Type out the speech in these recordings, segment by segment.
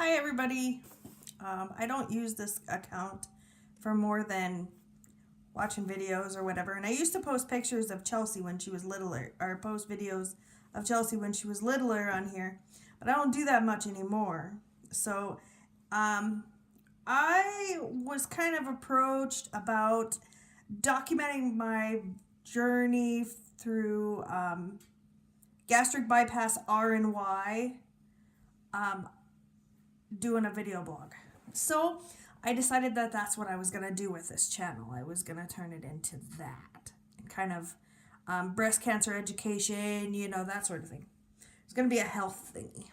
Hi everybody. I don't use this account for more than watching videos or whatever. And I used to post pictures of Chelsea when she was littler, or post videos of Chelsea when she was littler on here. But I don't do that much anymore. So I was kind of approached about documenting my journey through gastric bypass R and Y, doing a video blog. So I decided that that's what I was going to do with this channel. I was going to turn it into that. Kind of breast cancer education, that sort of thing. It's going to be a health thingy.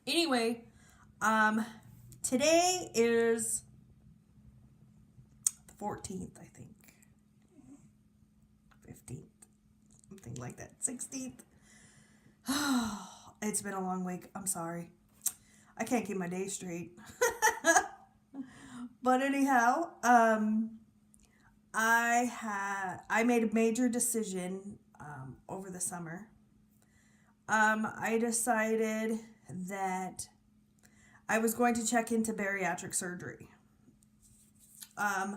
Anyway, today is the 14th, I think. 15th. Something like that. 16th. It's been a long week. I'm sorry. I can't keep my days straight. But anyhow, I made a major decision over the summer. I decided that I was going to check into bariatric surgery. I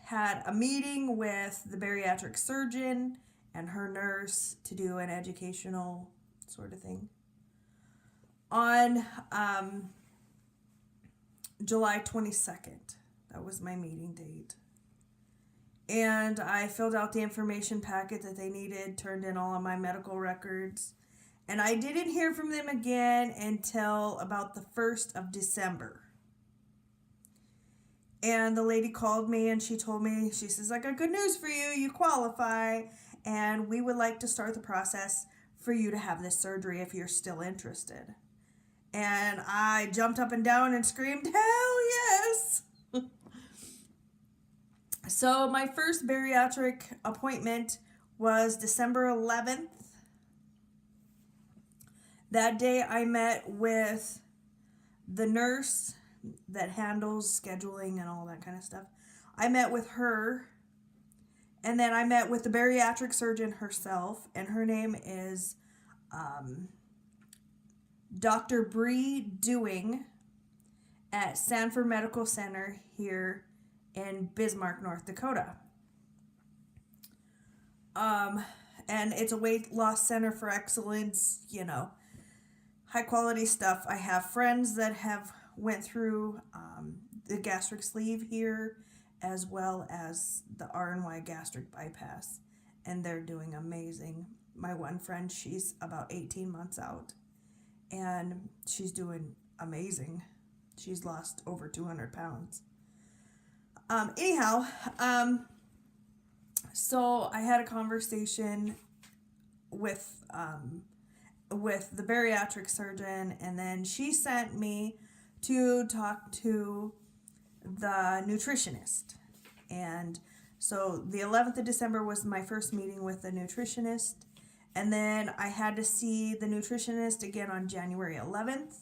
had a meeting with the bariatric surgeon and her nurse to do an educational sort of thing on July 22nd. That was my meeting date. And I filled out the information packet that they needed, turned in all of my medical records, and I didn't hear from them again until about the 1st of December. And the lady called me and she told me, she says, I got good news for you. You qualify, and we would like to start the process for you to have this surgery if you're still interested. And I jumped up and down and screamed, hell yes! So my first bariatric appointment was December 11th. That day I met with the nurse that handles scheduling and all that kind of stuff. I met with her, and then I met with the bariatric surgeon herself, and her name is Dr. Bree Dewing at Sanford Medical Center here in Bismarck, North Dakota. And it's a weight loss center for excellence, high quality stuff. I have friends that have went through the gastric sleeve here, as well as the R&Y gastric bypass, and they're doing amazing. My one friend, she's about 18 months out, and she's doing amazing. She's lost over 200 pounds. So I had a conversation with the bariatric surgeon, and then she sent me to talk to the nutritionist. And so the 11th of December was my first meeting with the nutritionist, and then I had to see the nutritionist again on January 11th.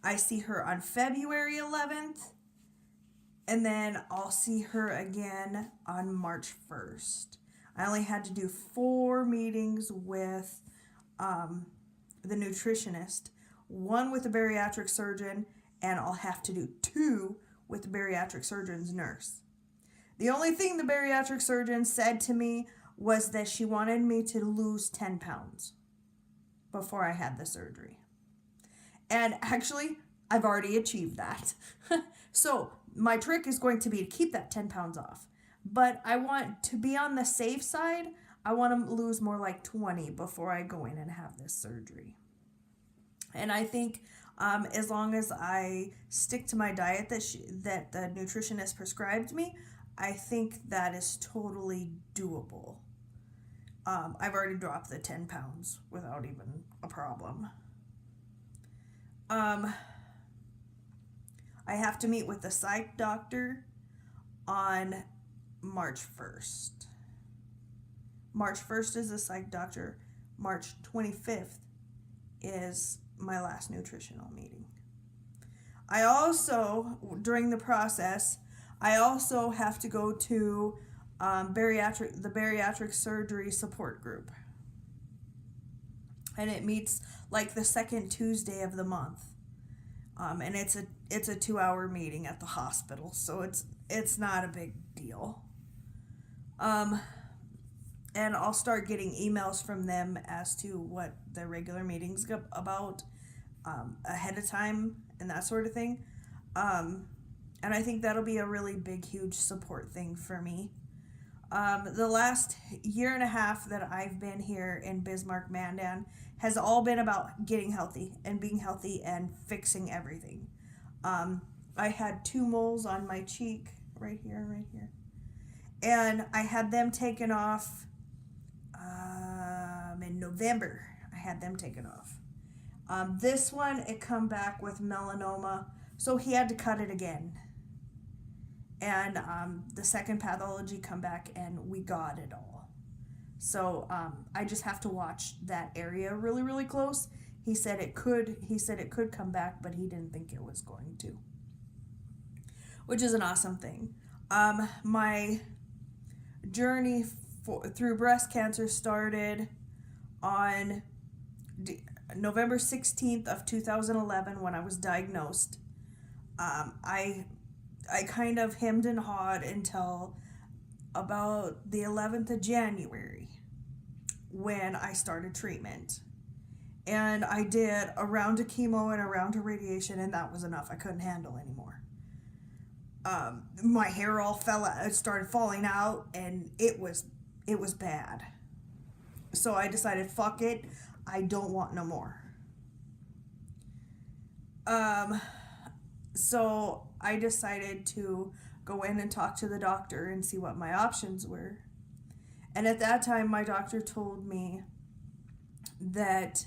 I see her on February 11th, and then I'll see her again on March 1st. I only had to do 4 meetings with the nutritionist, 1 with the bariatric surgeon, and I'll have to do 2 with the bariatric surgeon's nurse. The only thing the bariatric surgeon said to me was that she wanted me to lose 10 pounds before I had the surgery. And actually, I've already achieved that. So my trick is going to be to keep that 10 pounds off. But I want to be on the safe side. I want to lose more like 20 before I go in and have this surgery. And I think as long as I stick to my diet that the nutritionist prescribed me, I think that is totally doable. I've already dropped the 10 pounds without even a problem. I have to meet with the psych doctor on March 1st. March 1st is the psych doctor. March 25th is my last nutritional meeting. I also, during the process, I also have to go to the bariatric surgery support group. and it meets like the second Tuesday of the month. And it's a 2-hour meeting at the hospital, so it's not a big deal. And I'll start getting emails from them as to what their regular meetings about ahead of time and that sort of thing. And I think that'll be a really big, huge support thing for me. The last year and a half that I've been here in Bismarck, Mandan, has all been about getting healthy and being healthy and fixing everything. I had 2 moles on my cheek, right here and right here. And I had them taken off in November. I had them taken off. This one, it come back with melanoma, so he had to cut it again. And the second pathology come back, and we got it all. So I just have to watch that area really, really close. He said it could come back, but he didn't think it was going to, which is an awesome thing. My journey through breast cancer started on November 16th of 2011 when I was diagnosed. I kind of hemmed and hawed until about the 11th of January when I started treatment. And I did a round of chemo and a round of radiation, and that was enough. I couldn't handle anymore. My hair all fell out, it started falling out, and it was bad. So I decided, fuck it, I don't want no more. So I decided to go in and talk to the doctor and see what my options were. And at that time, my doctor told me that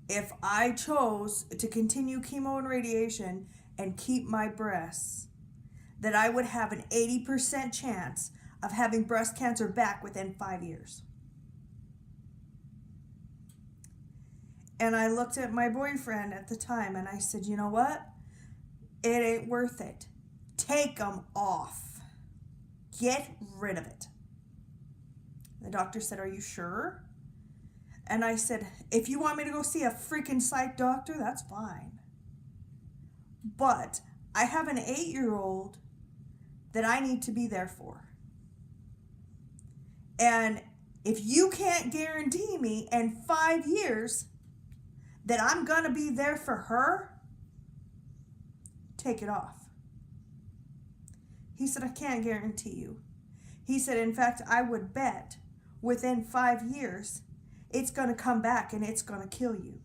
if I chose to continue chemo and radiation and keep my breasts, that I would have an 80% chance of having breast cancer back within 5 years. And I looked at my boyfriend at the time and I said, you know what? It ain't worth it. Take them off. Get rid of it. The doctor said, are you sure? And I said, if you want me to go see a freaking psych doctor, that's fine. But I have an 8-year-old that I need to be there for. And if you can't guarantee me in 5 years that I'm going to be there for her, take it off. He said, I can't guarantee you. He said, in fact, I would bet within 5 years it's going to come back and it's going to kill you.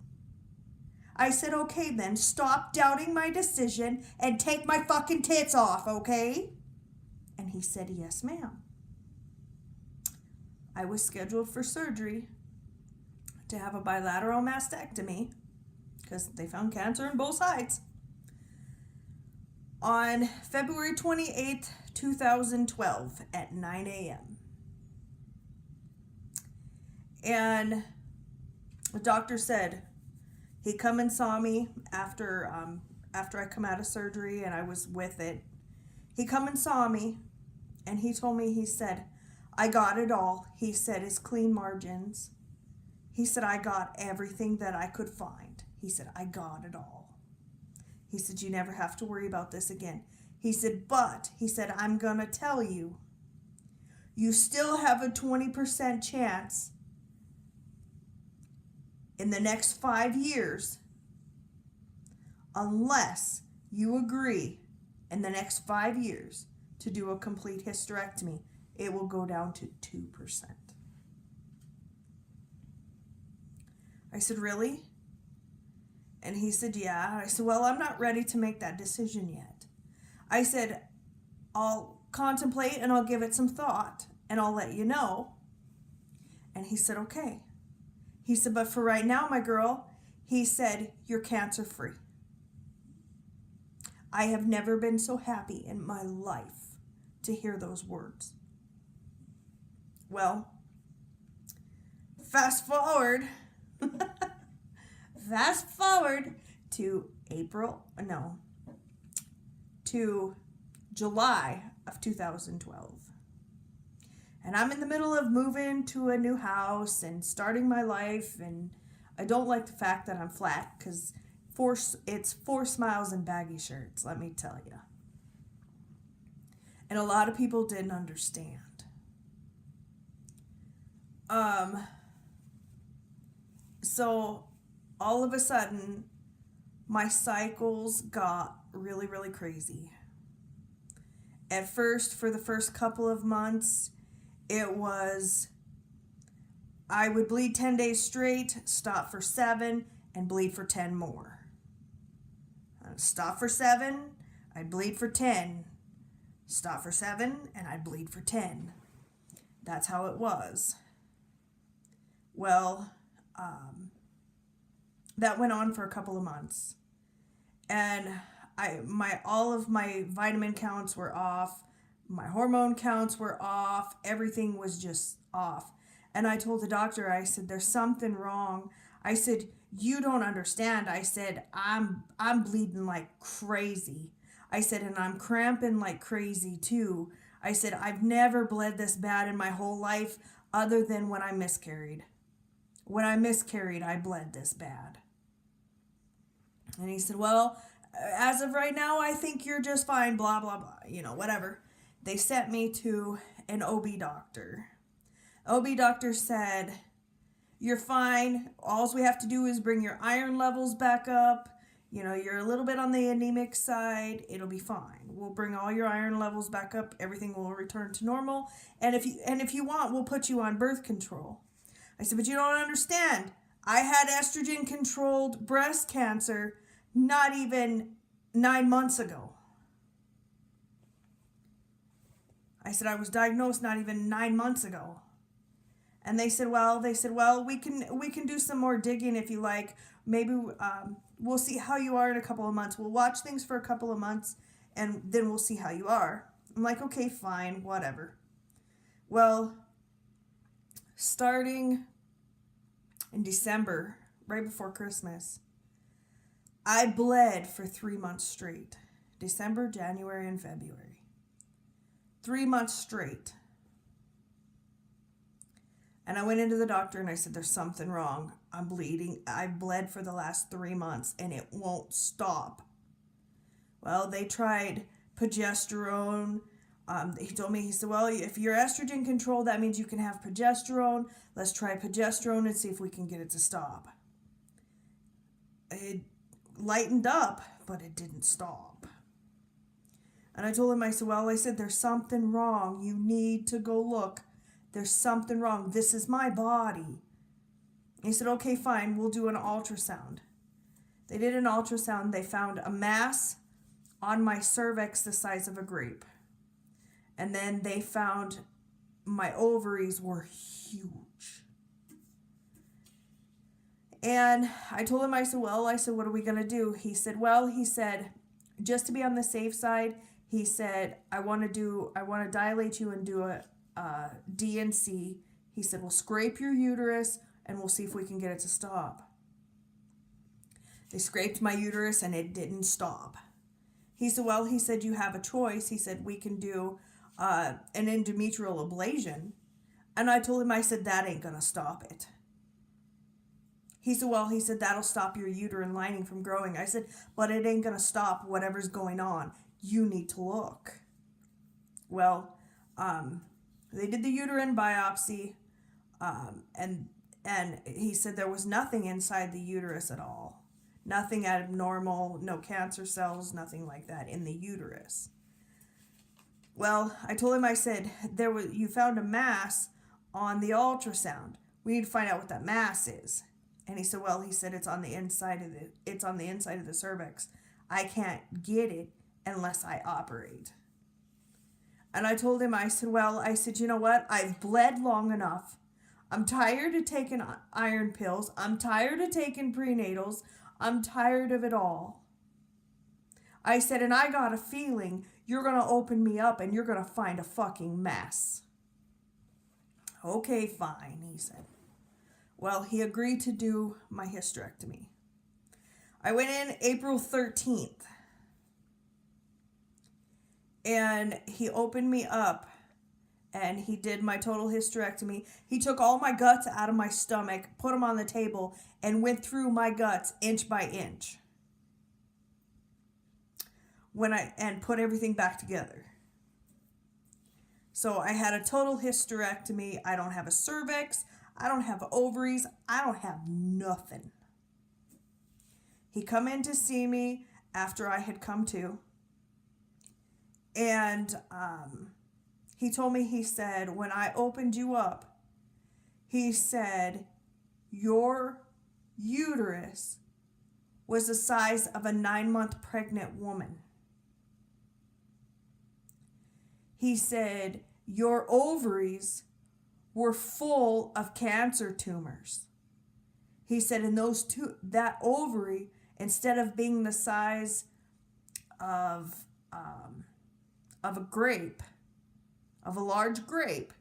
I said, okay then, stop doubting my decision and take my fucking tits off, okay? And he said, yes, ma'am. I was scheduled for surgery to have a bilateral mastectomy because they found cancer in both sides on February 28th, 2012 at 9 a.m. And the doctor said he come and saw me after I come out of surgery and I was with it. He come and saw me and he told me, he said, I got it all. He said, it's clean margins. He said, I got everything that I could find. He said, I got it all. He said, you never have to worry about this again. He said, but, he said, I'm going to tell you, you still have a 20% chance in the next 5 years, unless you agree in the next 5 years to do a complete hysterectomy, it will go down to 2%. I said, really? And he said, yeah. I said, well, I'm not ready to make that decision yet. I said, I'll contemplate and I'll give it some thought and I'll let you know. And he said, okay. He said, but for right now, my girl, he said, you're cancer free. I have never been so happy in my life to hear those words. Well, fast forward to July of 2012. And I'm in the middle of moving to a new house and starting my life, and I don't like the fact that I'm flat because it's 4 smiles and baggy shirts, let me tell you. And a lot of people didn't understand. So all of a sudden, my cycles got really, really crazy. At first, for the first couple of months, it was I would bleed 10 days straight, stop for 7, and bleed for 10 more. I'd stop for 7, I'd bleed for 10. Stop for 7, and I'd bleed for 10. That's how it was. Well, that went on for a couple of months. And all of my vitamin counts were off. My hormone counts were off. Everything was just off. And I told the doctor, I said, there's something wrong. I said, you don't understand. I said, I'm bleeding like crazy. I said, and I'm cramping like crazy too. I said, I've never bled this bad in my whole life other than when I miscarried. When I miscarried, I bled this bad. And he said, well, as of right now, I think you're just fine, blah, blah, blah, whatever. They sent me to an OB doctor. OB doctor said, you're fine. All we have to do is bring your iron levels back up. You're a little bit on the anemic side. It'll be fine. We'll bring all your iron levels back up. Everything will return to normal. And if you want, we'll put you on birth control. I said, but you don't understand. I had estrogen-controlled breast cancer not even 9 months ago. I said, I was diagnosed not even 9 months ago. And they said, well, we can do some more digging if you like. Maybe we'll see how you are in a couple of months. We'll watch things for a couple of months, and then we'll see how you are. I'm like, okay, fine, whatever. Well, starting in December, right before Christmas, I bled for 3 months straight. December, January, and February. 3 months straight. And I went into the doctor and I said, there's something wrong. I'm bleeding. I've bled for the last 3 months and it won't stop. Well, they tried progesterone. He told me, he said, well, if you're estrogen controlled, that means you can have progesterone. Let's try progesterone and see if we can get it to stop. It lightened up, but it didn't stop. And I told him, I said, there's something wrong. You need to go look. There's something wrong. This is my body. He said, okay, fine. We'll do an ultrasound. They did an ultrasound. They found a mass on my cervix the size of a grape. And then they found my ovaries were huge. And I told him, I said, what are we going to do? He said, just to be on the safe side, he said, I want to dilate you and do a DNC. He said, we'll scrape your uterus and we'll see if we can get it to stop. They scraped my uterus and it didn't stop. He said, you have a choice. He said, we can do an endometrial ablation. And I told him, I said, that ain't going to stop it. He said, that'll stop your uterine lining from growing. I said, but it ain't going to stop whatever's going on. You need to look. Well, they did the uterine biopsy, and he said there was nothing inside the uterus at all. Nothing abnormal, no cancer cells, nothing like that in the uterus. Well, I told him, I said, you found a mass on the ultrasound. We need to find out what that mass is. And he said, it's on the inside of the cervix. I can't get it unless I operate. And I told him, I said, you know what? I've bled long enough. I'm tired of taking iron pills. I'm tired of taking prenatals. I'm tired of it all. I said, and I got a feeling you're going to open me up and you're going to find a fucking mess. Okay, fine, he said. Well, he agreed to do my hysterectomy. I went in April 13th. And he opened me up and he did my total hysterectomy. He took all my guts out of my stomach, put them on the table, and went through my guts inch by inch. And put everything back together. So I had a total hysterectomy. I don't have a cervix. I don't have ovaries. I don't have nothing. He come in to see me after I had come to. And he told me, he said, when I opened you up, he said, your uterus was the size of a 9-month pregnant woman. He said, your ovaries were full of cancer tumors. He said, and that ovary, instead of being the size of a grape, of a large grape,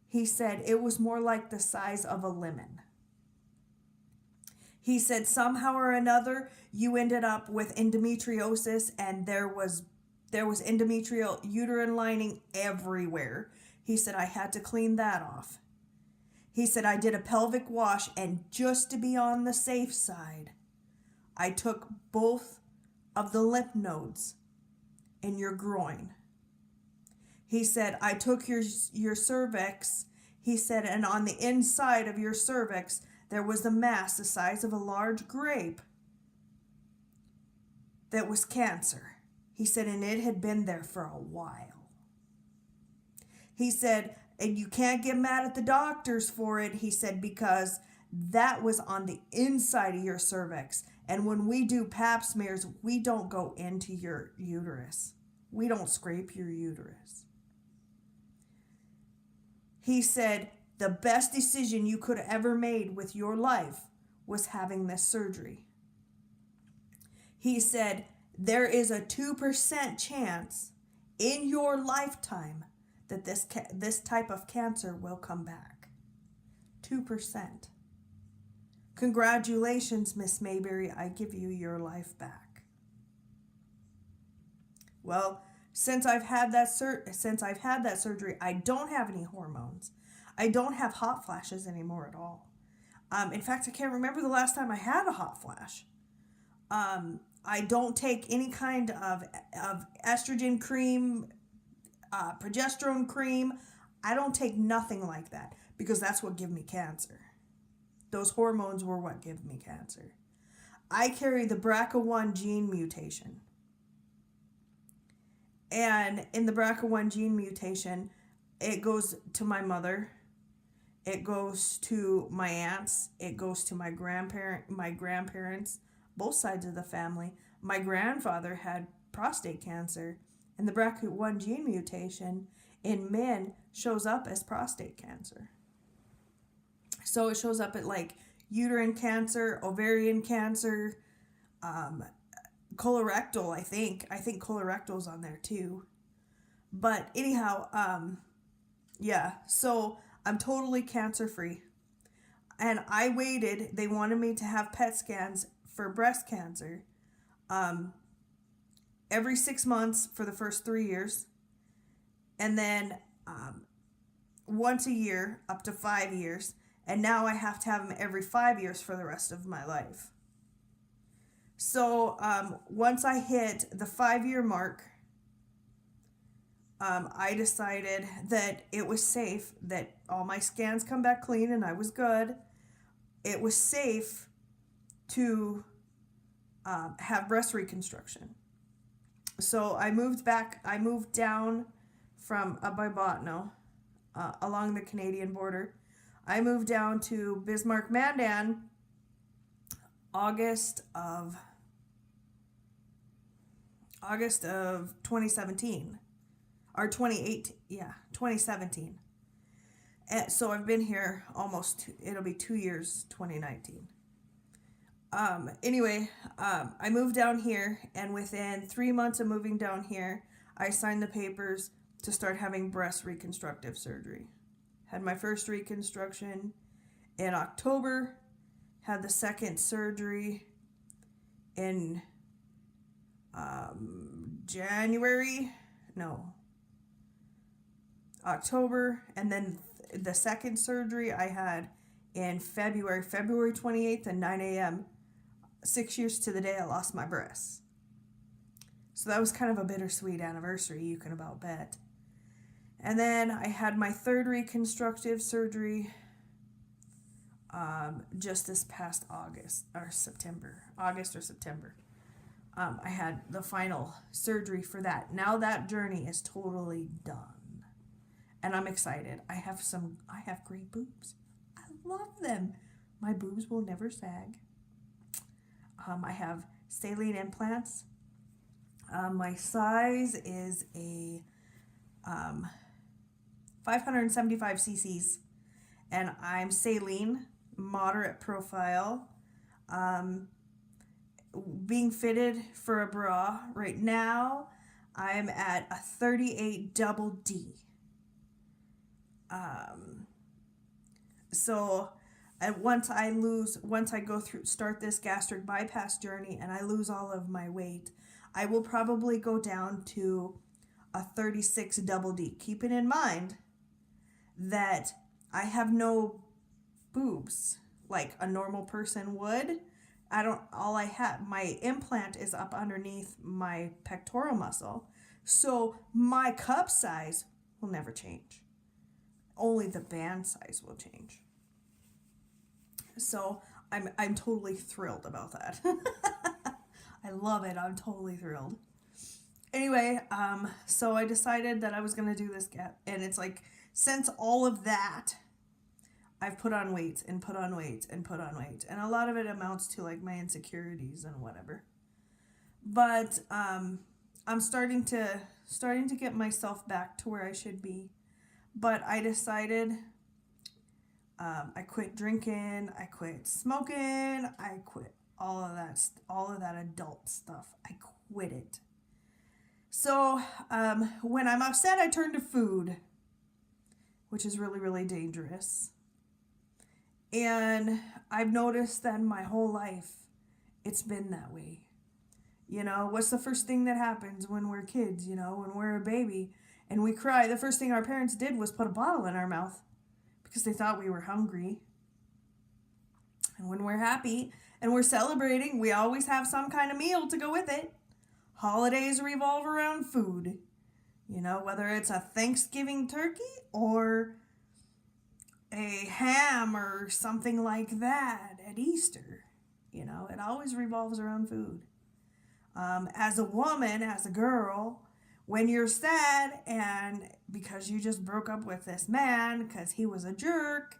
he said it was more like the size of a lemon. He said somehow or another you ended up with endometriosis, and there was endometrial uterine lining everywhere. He said I had to clean that off. He said I did a pelvic wash, and just to be on the safe side, I took both of the lymph nodes in your groin. He said I took your cervix. He said, and on the inside of your cervix there was a mass the size of a large grape that was cancer. He said, and it had been there for a while. He said, and you can't get mad at the doctors for it. He said, because that was on the inside of your cervix. And when we do pap smears, we don't go into your uterus. We don't scrape your uterus. He said, the best decision you could have ever made with your life was having this surgery. He said, there is a 2% chance in your lifetime that this type of cancer will come back. 2%. Congratulations, Miss Mayberry. I give you your life back. Well, since I've had that surgery, I don't have any hormones. I don't have hot flashes anymore at all. In fact, I can't remember the last time I had a hot flash. I don't take any kind of estrogen cream, progesterone cream. I don't take nothing like that because that's what give me cancer. Those hormones were what give me cancer. I carry the BRCA1 gene mutation. And in the BRCA1 gene mutation, it goes to my mother. It goes to my aunts. It goes to my grandparents, both sides of the family. My grandfather had prostate cancer, and the BRCA1 gene mutation in men shows up as prostate cancer. So it shows up at like uterine cancer, ovarian cancer, colorectal, I think. I think colorectal's on there too. But anyhow, yeah, so I'm totally cancer free. And I waited. They wanted me to have PET scans for breast cancer every 6 months for the first 3 years. And then once a year up to 5 years. And now I have to have them every 5 years for the rest of my life. So once I hit the 5-year mark, I decided that it was safe, that all my scans come back clean and I was good. It was safe to have breast reconstruction. So I moved down from up by Botno, along the Canadian border. I moved down to Bismarck, Mandan, August of 2017 or 2017. And so I've been here it'll be 2 years, 2019. Anyway, I moved down here, and within 3 months of moving down here, I signed the papers to start having breast reconstructive surgery. Had my first reconstruction in October, had the second surgery in October, and then the second surgery I had in February 28th at 9 a.m., 6 years to the day I lost my breasts. So that was kind of a bittersweet anniversary, you can about bet. And then I had my third reconstructive surgery just this past August or September. I had the final surgery for that. Now that journey is totally done. And I'm excited. I have great boobs. I love them. My boobs will never sag. I have saline implants. My size is a 575 cc's, and I'm saline, moderate profile. Being fitted for a bra right now, I'm at a 38 double D. So once I start this gastric bypass journey and I lose all of my weight, I will probably go down to a 36 double D. Keeping in mind that I have no boobs like a normal person would. My implant is up underneath my pectoral muscle. So my cup size will never change. Only the band size will change. So I'm totally thrilled about that. I love it. I'm totally thrilled. Anyway, so I decided that I was going to do this, and it's like, since all of that, I've put on weight and put on weight and put on weight. And a lot of it amounts to like my insecurities and whatever. But I'm starting to get myself back to where I should be. But I decided I quit drinking, I quit smoking, I quit all of that adult stuff. I quit it. So when I'm upset, I turn to food, which is really, really dangerous. And I've noticed that my whole life, it's been that way. You know, what's the first thing that happens when we're kids, when we're a baby and we cry? The first thing our parents did was put a bottle in our mouth because they thought we were hungry. And when we're happy and we're celebrating, we always have some kind of meal to go with it. Holidays revolve around food. Whether it's a Thanksgiving turkey or a ham or something like that at Easter. It always revolves around food. As a woman, as a girl, when you're sad and because you just broke up with this man because he was a jerk,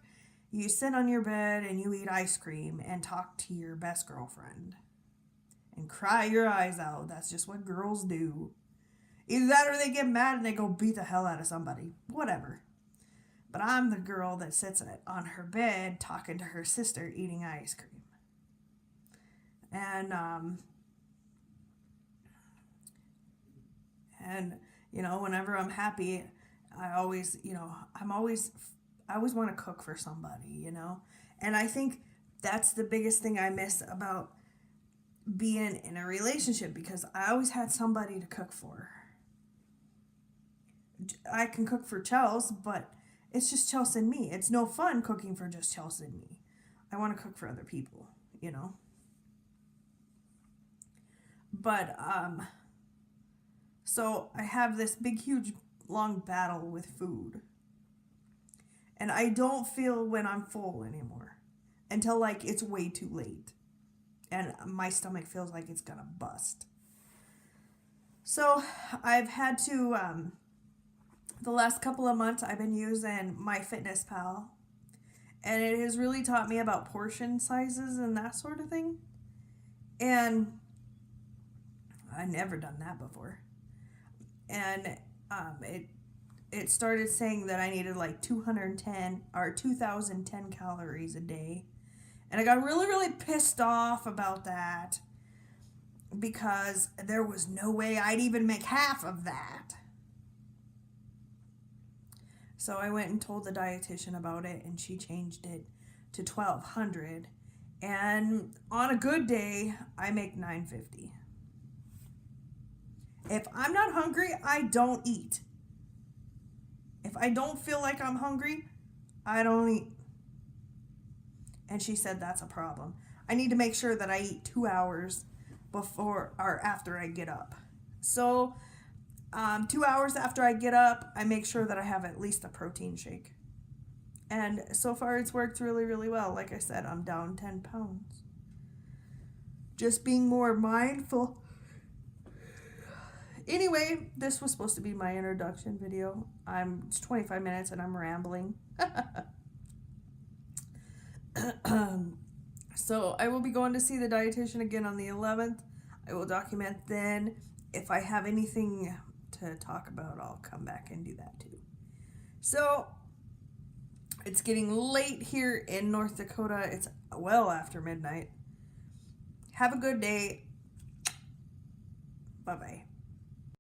you sit on your bed and you eat ice cream and talk to your best girlfriend and cry your eyes out. That's just what girls do. Either that or they get mad and they go beat the hell out of somebody. Whatever. But I'm the girl that sits on her bed talking to her sister eating ice cream. And whenever I'm happy, I always want to cook for somebody, And I think that's the biggest thing I miss about being in a relationship, because I always had somebody to cook for. I can cook for Chelsea, but it's just Chelsea and me. It's no fun cooking for just Chelsea and me. I want to cook for other people, But, so I have this big, huge, long battle with food. And I don't feel when I'm full anymore until it's way too late. And my stomach feels like it's gonna bust. So I've had to, the last couple of months I've been using MyFitnessPal. And it has really taught me about portion sizes and that sort of thing. And I never done that before. And it started saying that I needed 210 or 2,010 calories a day. And I got really, really pissed off about that because there was no way I'd even make half of that. So I went and told the dietitian about it, and she changed it to 1,200. And on a good day, I make 950. If I'm not hungry, I don't eat. If I don't feel like I'm hungry, I don't eat. And she said that's a problem. I need to make sure that I eat 2 hours before or after I get up. So 2 hours after I get up, I make sure that I have at least a protein shake. And so far it's worked really, really well. Like I said, I'm down 10 pounds. Just being more mindful. Anyway, this was supposed to be my introduction video. It's 25 minutes and I'm rambling. So I will be going to see the dietitian again on the 11th. I will document then. If I have anything to talk about, I'll come back and do that too. So it's getting late here in North Dakota. It's well after midnight. Have a good day. Bye-bye.